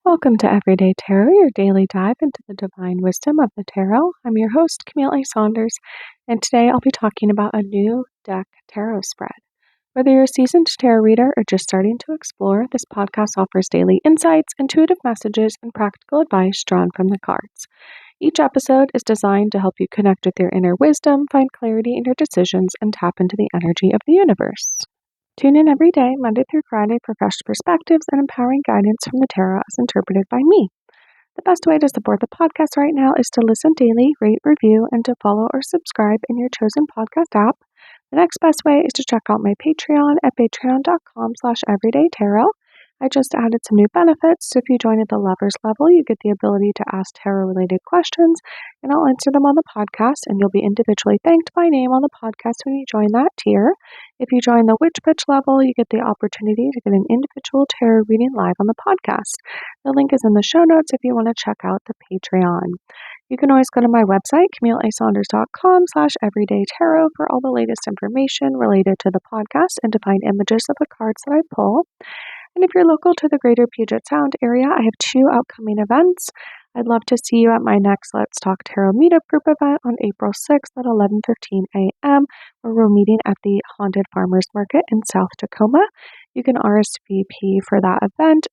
Welcome to Everyday Tarot, your daily dive into the divine wisdom of the tarot. I'm your host, Camille A. Saunders, and today I'll be talking about a new deck tarot spread. Whether you're a seasoned tarot reader or just starting to explore, this podcast offers daily insights, intuitive messages, and practical advice drawn from the cards. Each episode is designed to help you connect with your inner wisdom, find clarity in your decisions, and tap into the energy of the universe. Tune in every day, Monday through Friday, for fresh perspectives and empowering guidance from the tarot as interpreted by me. The best way to support the podcast right now is to listen daily, rate, review, and to follow or subscribe in your chosen podcast app. The next best way is to check out my Patreon at patreon.com/everydaytarot. I just added some new benefits, so if you join at the lovers level, you get the ability to ask tarot-related questions, and I'll answer them on the podcast, and you'll be individually thanked by name on the podcast when you join that tier. If you join the Witch Bitch level, you get the opportunity to get an individual tarot reading live on the podcast. The link is in the show notes if you want to check out the Patreon. You can always go to my website, CamilleASaunders.com/everydaytarot for all the latest information related to the podcast and to find images of the cards that I pull. And if you're local to the Greater Puget Sound area, I have 2 upcoming events. I'd love to see you at my next Let's Talk Tarot meetup group event on April 6th at 11:15 a.m., where we're meeting at the Haunted Farmers Market in South Tacoma. You can RSVP for that event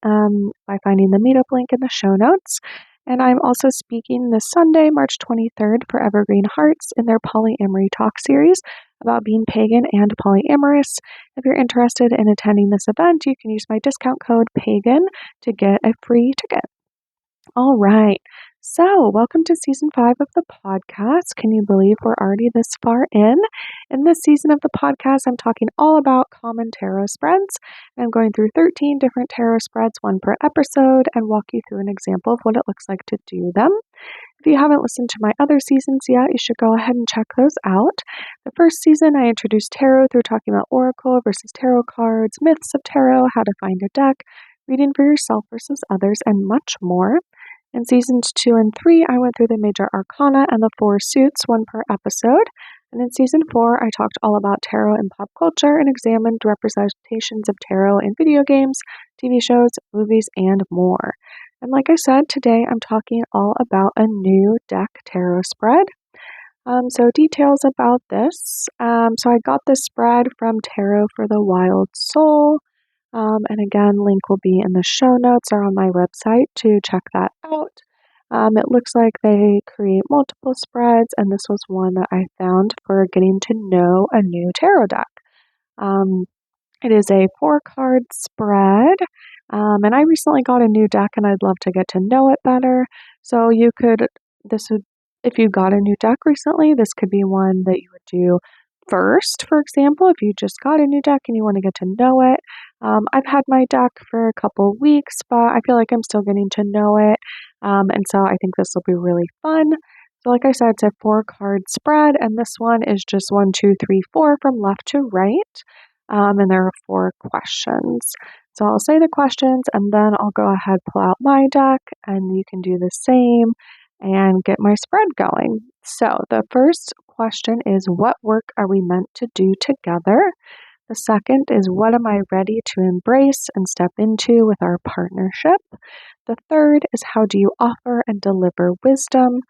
by finding the meetup link in the show notes. And I'm also speaking this Sunday, March 23rd, for Evergreen Hearts in their Polyamory Talk series about being pagan and polyamorous. If you're interested in attending this event, you can use my discount code PAGAN to get a free ticket. All right. So, welcome to season 5 of the podcast. Can you believe we're already this far in? In this season of the podcast, I'm talking all about common tarot spreads. I'm going through 13 different tarot spreads, one per episode, and walk you through an example of what it looks like to do them. If you haven't listened to my other seasons yet, you should go ahead and check those out. The first season, I introduced tarot through talking about oracle versus tarot cards, myths of tarot, how to find a deck, reading for yourself versus others, and much more. In seasons 2 and 3, I went through the major arcana and the 4 suits, one per episode. And in season 4, I talked all about tarot in pop culture and examined representations of tarot in video games, TV shows, movies, and more. And like I said, today I'm talking all about a new deck tarot spread. So details about this. So I got this spread from Tarot for the Wild Soul. And again, link will be in the show notes or on my website to check that out. It looks like they create multiple spreads, and this was one that I found for getting to know a new tarot deck. It is a 4-card spread, and I recently got a new deck, and I'd love to get to know it better. So if you got a new deck recently, this could be one that you would do first, for example, if you just got a new deck and you want to get to know it. I've had my deck for a couple weeks, but I feel like I'm still getting to know it, and so I think this will be really fun. So like I said, it's a 4-card spread, and this one is just 1, 2, 3, 4 from left to right, and there are 4 questions. So I'll say the questions, and then I'll go ahead, pull out my deck, and you can do the same and get my spread going. So the first question is, what work are we meant to do together? The second is, what am I ready to embrace and step into with our partnership? The third is, how do you offer and deliver wisdom?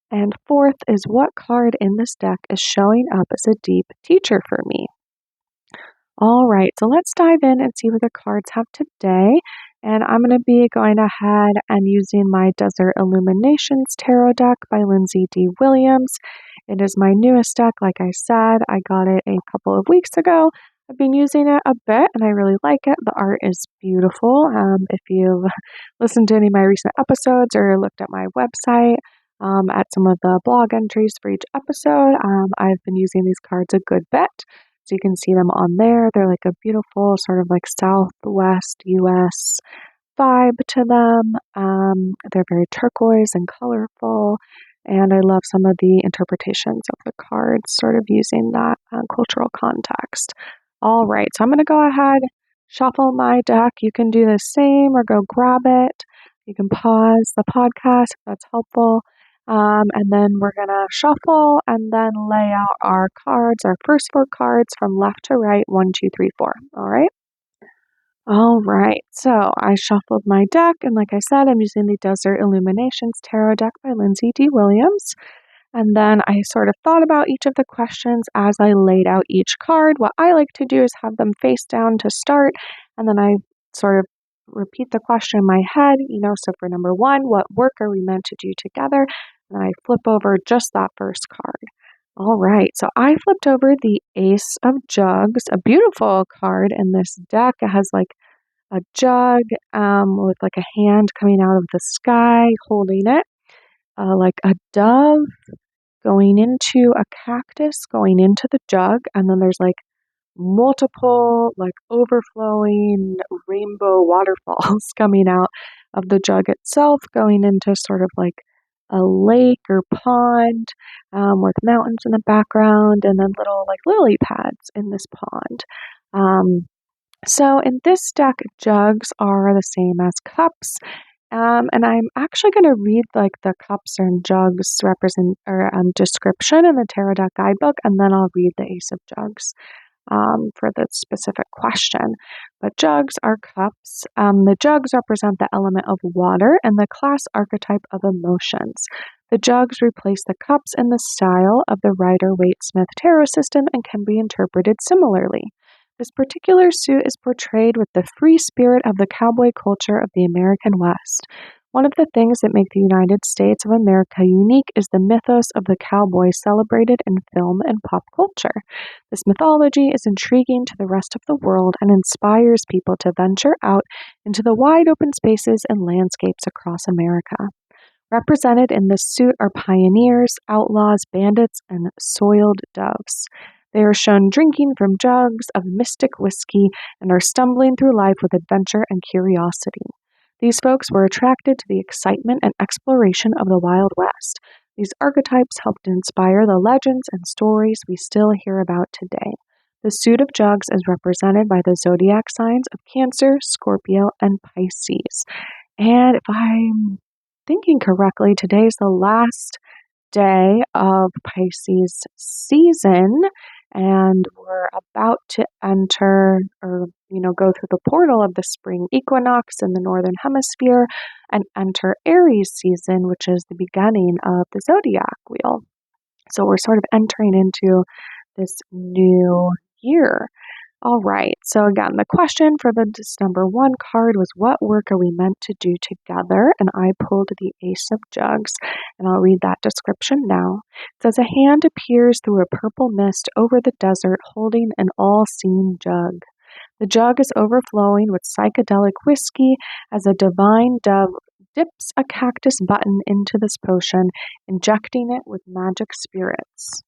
And fourth is, what card in this deck is showing up as a deep teacher for me? All right, so let's dive in and see what the cards have today. And I'm going to be going ahead and using my Desert Illuminations Tarot deck by Lindsay D. Williams. It is my newest deck, like I said. I got it a couple of weeks ago. I've been using it a bit, and I really like it. The art is beautiful. If you've listened to any of my recent episodes or looked at my website, at some of the blog entries for each episode, I've been using these cards a good bit. So you can see them on there. They're like a beautiful sort of like Southwest U.S. vibe to them. They're very turquoise and colorful. And I love some of the interpretations of the cards, sort of using that cultural context. All right, so I'm going to go ahead, shuffle my deck. You can do the same or go grab it. You can pause the podcast if that's helpful. And then we're going to shuffle and then lay out our cards, our first 4 cards from left to right, 1, 2, 3, 4. All right. All right, so I shuffled my deck, and like I said, I'm using the Desert Illuminations Tarot deck by Lindsay D. Williams. And then I sort of thought about each of the questions as I laid out each card. What I like to do is have them face down to start, and then I sort of repeat the question in my head. So for number one, what work are we meant to do together? And I flip over just that first card. All right, so I flipped over the Ace of Jugs, a beautiful card in this deck. It has like a jug with like a hand coming out of the sky holding it, like a dove going into a cactus, going into the jug, and then there's like multiple, like overflowing rainbow waterfalls coming out of the jug itself, going into sort of like a lake or pond with mountains in the background, and then little like lily pads in this pond. So in this deck, jugs are the same as cups. And I'm actually going to read like the cups and jugs description in the Tarot deck guidebook, and then I'll read the Ace of Jugs for the specific question. But jugs are cups. The jugs represent the element of water and the class archetype of emotions. The jugs replace the cups in the style of the Rider-Waite-Smith tarot system and can be interpreted similarly. This particular suit is portrayed with the free spirit of the cowboy culture of the American West. One of the things that make the United States of America unique is the mythos of the cowboy celebrated in film and pop culture. This mythology is intriguing to the rest of the world and inspires people to venture out into the wide open spaces and landscapes across America. Represented in this suit are pioneers, outlaws, bandits, and soiled doves. They are shown drinking from jugs of mystic whiskey and are stumbling through life with adventure and curiosity. These folks were attracted to the excitement and exploration of the Wild West. These archetypes helped inspire the legends and stories we still hear about today. The suit of jugs is represented by the zodiac signs of Cancer, Scorpio, and Pisces. And if I'm thinking correctly, today's the last day of Pisces season, and we're about to enter or go through the portal of the spring equinox in the northern hemisphere and enter Aries season, which is the beginning of the zodiac wheel. So we're sort of entering into this new year. All right, so again, the question for this number one card was, what work are we meant to do together? And I pulled the Ace of Jugs, and I'll read that description now. It says, a hand appears through a purple mist over the desert holding an all-seeing jug. The jug is overflowing with psychedelic whiskey as a divine dove dips a cactus button into this potion, injecting it with magic spirits.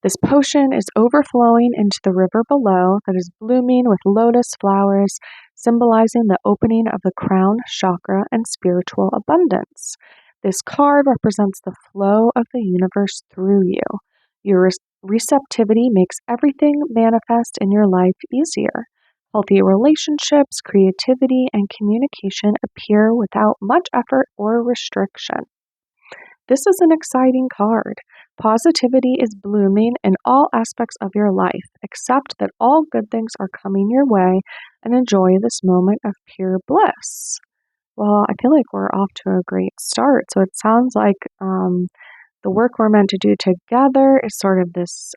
This potion is overflowing into the river below that is blooming with lotus flowers, symbolizing the opening of the crown chakra and spiritual abundance. This card represents the flow of the universe through you. Your receptivity makes everything manifest in your life easier. Healthy relationships, creativity, and communication appear without much effort or restriction. This is an exciting card. Positivity is blooming in all aspects of your life. Accept that all good things are coming your way and enjoy this moment of pure bliss. Well, I feel like we're off to a great start. So it sounds like the work we're meant to do together is sort of this,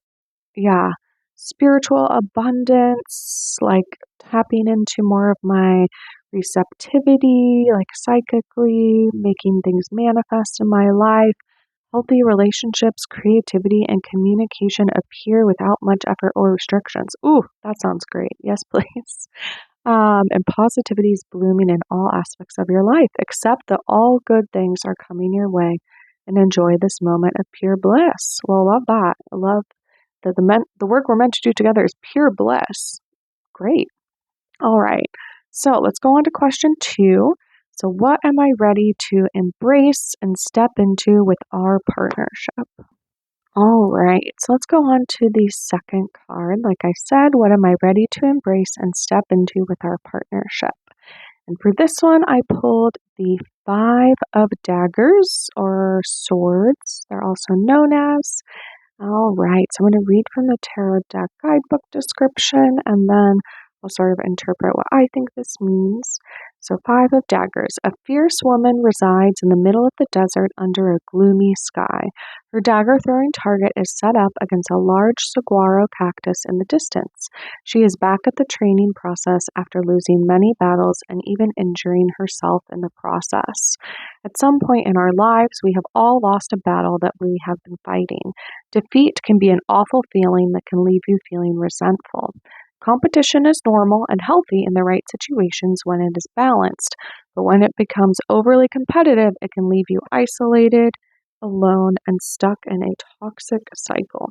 spiritual abundance, like tapping into more of my receptivity, like psychically making things manifest in my life. Healthy relationships, creativity, and communication appear without much effort or restrictions. Ooh, that sounds great. Yes, please. And positivity is blooming in all aspects of your life. Accept that all good things are coming your way and enjoy this moment of pure bliss. Well, I love that. I love that the work we're meant to do together is pure bliss. Great. All right. So let's go on to question 2. So what am I ready to embrace and step into with our partnership? All right, so let's go on to the second card. Like I said, what am I ready to embrace and step into with our partnership? And for this one, I pulled the 5 of Daggers, or swords, they're also known as. All right, so I'm going to read from the tarot deck guidebook description and then I'll sort of interpret what I think this means. So, Five of Daggers. A fierce woman resides in the middle of the desert under a gloomy sky. Her dagger throwing target is set up against a large saguaro cactus in the distance. She is back at the training process after losing many battles and even injuring herself in the process. At some point in our lives, we have all lost a battle that we have been fighting. Defeat can be an awful feeling that can leave you feeling resentful. Competition is normal and healthy in the right situations when it is balanced, but when it becomes overly competitive, it can leave you isolated, alone, and stuck in a toxic cycle.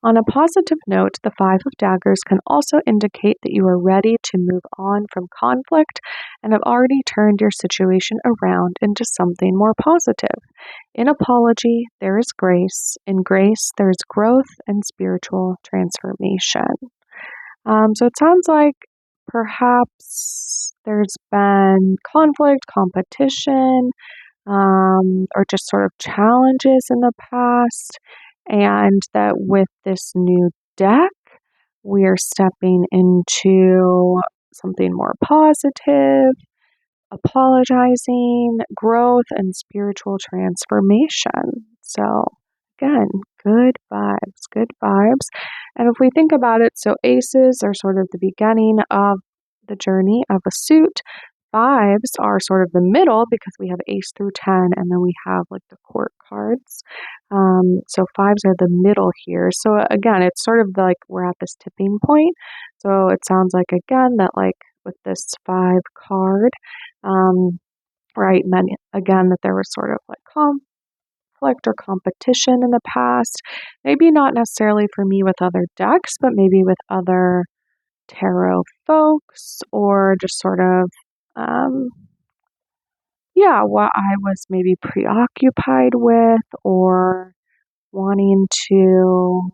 On a positive note, the Five of Daggers can also indicate that you are ready to move on from conflict and have already turned your situation around into something more positive. In apology, there is grace. In grace, there is growth and spiritual transformation. So it sounds like perhaps there's been conflict, competition, or just sort of challenges in the past, and that with this new deck, we are stepping into something more positive, apologizing, growth, and spiritual transformation. So, again, good vibes, good vibes. And if we think about it, so aces are sort of the beginning of the journey of a suit. Fives are sort of the middle because we have ace through 10, and then we have like the court cards. So fives are the middle here. So again, it's sort of like we're at this tipping point. So it sounds like, again, that like with this five card, right, and then again, that there was sort of like conflict or competition in the past. Maybe not necessarily for me with other decks, but maybe with other tarot folks, or just sort of what I was maybe preoccupied with, or wanting to,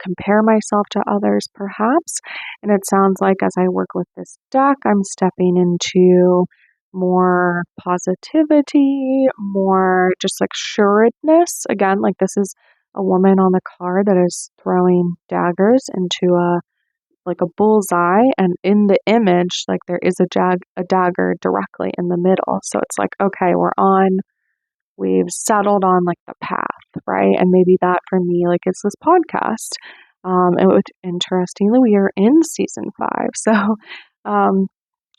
compare myself to others perhaps. And it sounds like as I work with this deck, I'm stepping into more positivity, more just like sureness. Again, like this is a woman on the card that is throwing daggers into a bullseye, and in the image, like there is a dagger directly in the middle. So it's like, okay, we've settled on like the path, right? And maybe that for me, like, is this podcast. Interestingly, we are in season 5. So,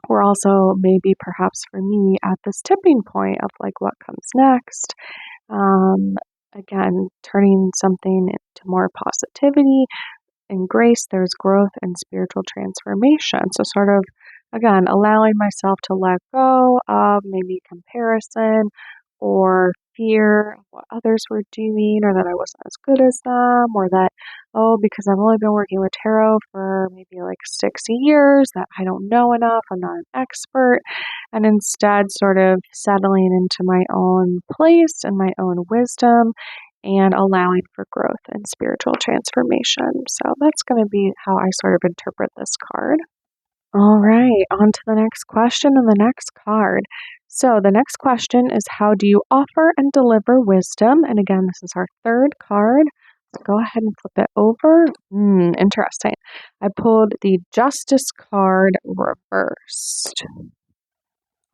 we're also maybe perhaps for me at this tipping point of like what comes next. Again, turning something into more positivity. In grace, there's growth and spiritual transformation. So, sort of, again, allowing myself to let go of maybe comparison or fear of what others were doing, or that I wasn't as good as them, or that, because I've only been working with tarot for maybe like 6 years, that I don't know enough, I'm not an expert, and instead sort of settling into my own place and my own wisdom and allowing for growth and spiritual transformation. So that's going to be how I sort of interpret this card. All right, on to the next question and the next card. So the next question is, how do you offer and deliver wisdom? And again, this is our third card. Let's go ahead and flip it over. Interesting. I pulled the Justice card reversed.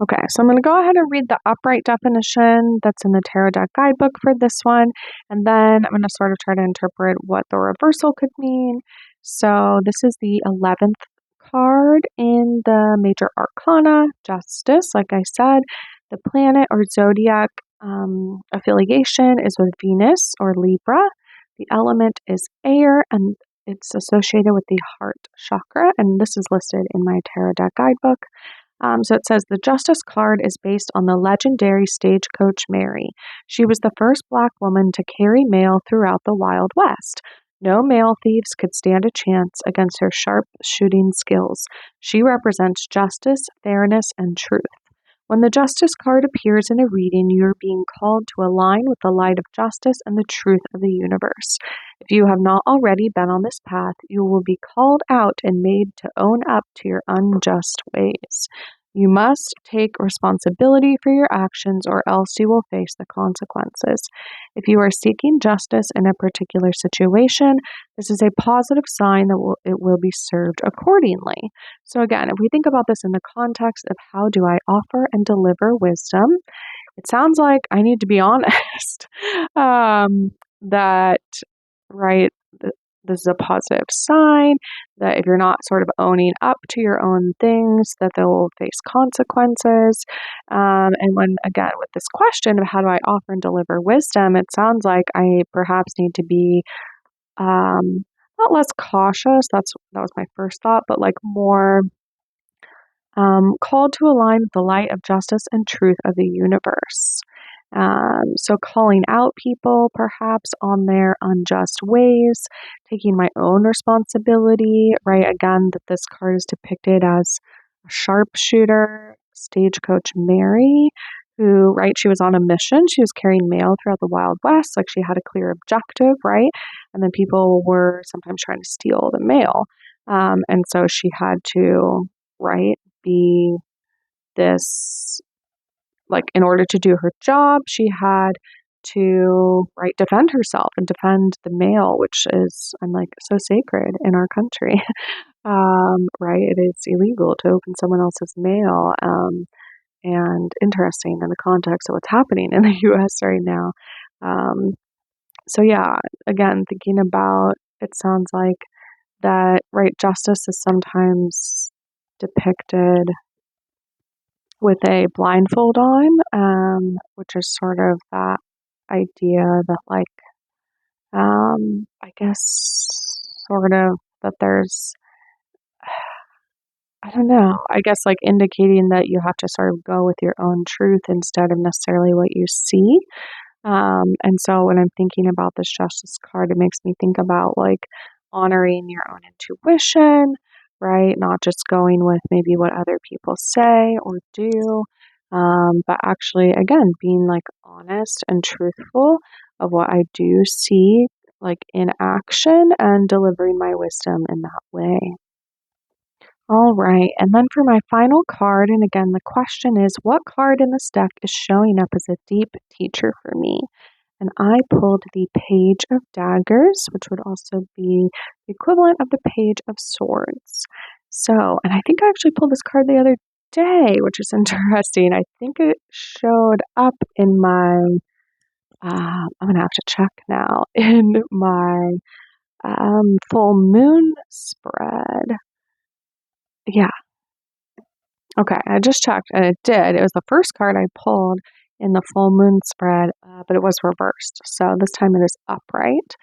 Okay, so I'm going to go ahead and read the upright definition that's in the Tarot Deck Guidebook for this one, and then I'm going to sort of try to interpret what the reversal could mean. So this is the 11th card in the major arcana, Justice. Like I said, the planet or zodiac affiliation is with Venus or Libra. The element is air, and it's associated with the heart chakra, and this is listed in my Tarot Deck Guidebook. So it says the Justice card is based on the legendary stagecoach Mary. She was the first Black woman to carry mail throughout the Wild West. No mail thieves could stand a chance against her sharp shooting skills. She represents justice, fairness, and truth. When the Justice card appears in a reading, you are being called to align with the light of justice and the truth of the universe. If you have not already been on this path, you will be called out and made to own up to your unjust ways. You must take responsibility for your actions or else you will face the consequences. If you are seeking justice in a particular situation, this is a positive sign that it will be served accordingly. So again, if we think about this in the context of how do I offer and deliver wisdom, it sounds like I need to be honest. That, right, this is a positive sign that if you're not sort of owning up to your own things, that they'll face consequences. And when, again, with this question of how do I offer and deliver wisdom, it sounds like I perhaps need to be not less cautious. That was my first thought, but like more called to align with the light of justice and truth of the universe. So calling out people perhaps on their unjust ways, taking my own responsibility, right? Again, that this card is depicted as a sharpshooter, stagecoach Mary, who, right, she was on a mission. She was carrying mail throughout the Wild West. Like she had a clear objective, right? And then people were sometimes trying to steal the mail. And so she had to, right, be this, like, in order to do her job, she had to, right, defend herself and defend the mail, which is, I'm like, so sacred in our country. Right, it is illegal to open someone else's mail. And interesting in the context of what's happening in the US right now. So yeah, again, thinking about, it sounds like that, right, justice is sometimes depicted with a blindfold on, which is sort of that idea that, like, I guess, sort of that there's, I don't know, I guess like indicating that you have to sort of go with your own truth instead of necessarily what you see. And so when I'm thinking about this justice card, it makes me think about like honoring your own intuition, right? Not just going with maybe what other people say or do, but actually, again, being like honest and truthful of what I do see, like in action, and delivering my wisdom in that way. All right, and then for my final card, and again, the question is, what card in this deck is showing up as a deep teacher for me? And I pulled the Page of Daggers, which would also be the equivalent of the Page of Swords. So, and I think I actually pulled this card the other day, which is interesting. I think it showed up in my, I'm going to have to check now, in my full moon spread. Yeah. Okay, I just checked and it did. It was the first card I pulled in the full moon spread, but it was reversed. So this time it is upright.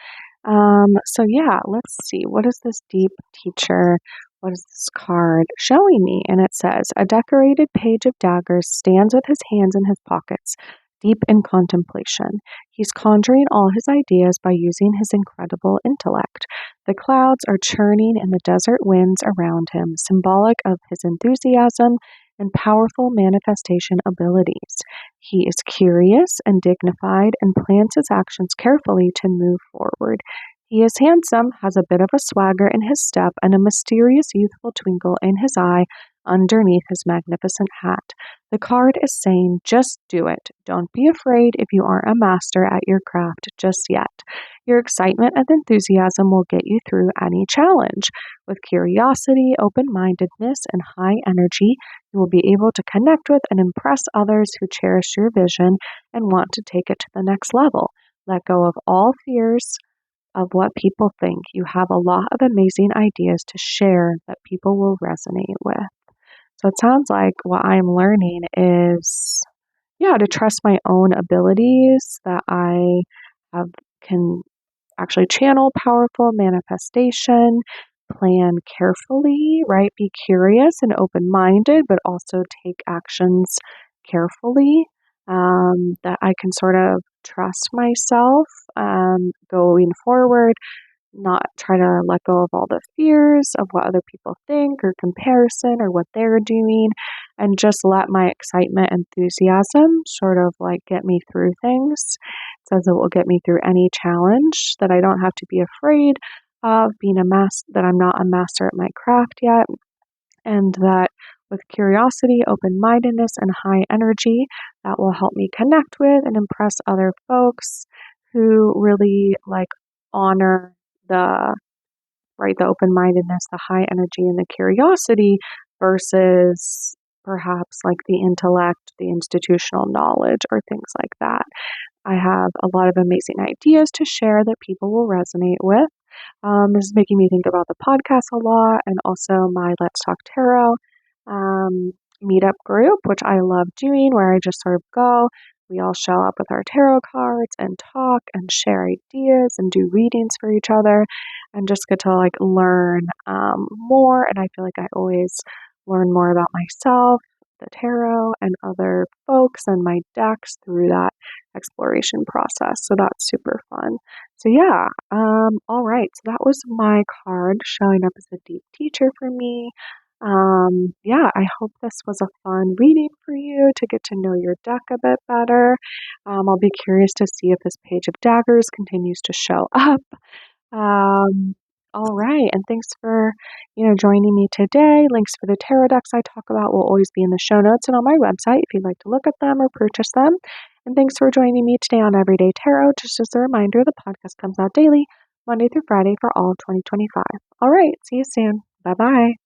So yeah, let's see. What is this deep teacher? What is this card showing me? And it says, a decorated page of daggers stands with his hands in his pockets, deep in contemplation. He's conjuring all his ideas by using his incredible intellect. The clouds are churning and the desert winds around him, symbolic of his enthusiasm and powerful manifestation abilities. He is curious and dignified and plans his actions carefully to move forward. He is handsome, has a bit of a swagger in his step, and a mysterious youthful twinkle in his eye underneath his magnificent hat. The card is saying, just do it. Don't be afraid if you aren't a master at your craft just yet. Your excitement and enthusiasm will get you through any challenge. With curiosity, open-mindedness, and high energy, you will be able to connect with and impress others who cherish your vision and want to take it to the next level. Let go of all fears of what people think. You have a lot of amazing ideas to share that people will resonate with. So it sounds like what I'm learning is, yeah, to trust my own abilities, that I can actually channel powerful manifestation, plan carefully, right? Be curious and open-minded, but also take actions carefully, that I can sort of trust myself going forward, not try to let go of all the fears of what other people think or comparison or what they're doing, and just let my excitement, enthusiasm sort of like get me through things. It says it will get me through any challenge, that I don't have to be afraid of being that I'm not a master at my craft yet, and that with curiosity, open-mindedness, and high energy that will help me connect with and impress other folks who really honor the the open-mindedness, the high energy, and the curiosity versus perhaps the intellect, the institutional knowledge, or things like that. I have a lot of amazing ideas to share that people will resonate with. This is making me think about the podcast a lot and also my Let's Talk Tarot meetup group, which I love doing, where I just sort of go. We all show up with our tarot cards and talk and share ideas and do readings for each other and just get to learn more. And I feel like I always learn more about myself, the tarot, and other folks and my decks through that exploration process. So that's super fun. So yeah, all right. So that was my card showing up as a deep teacher for me. Yeah, I hope this was a fun reading for you to get to know your deck a bit better. I'll be curious to see if this Page of Daggers continues to show up. All right, and thanks for joining me today. Links for the tarot decks I talk about will always be in the show notes and on my website if you'd like to look at them or purchase them. And thanks for joining me today on Everyday Tarot. Just as a reminder, the podcast comes out daily, Monday through Friday for all of 2025. All right, see you soon. Bye-bye.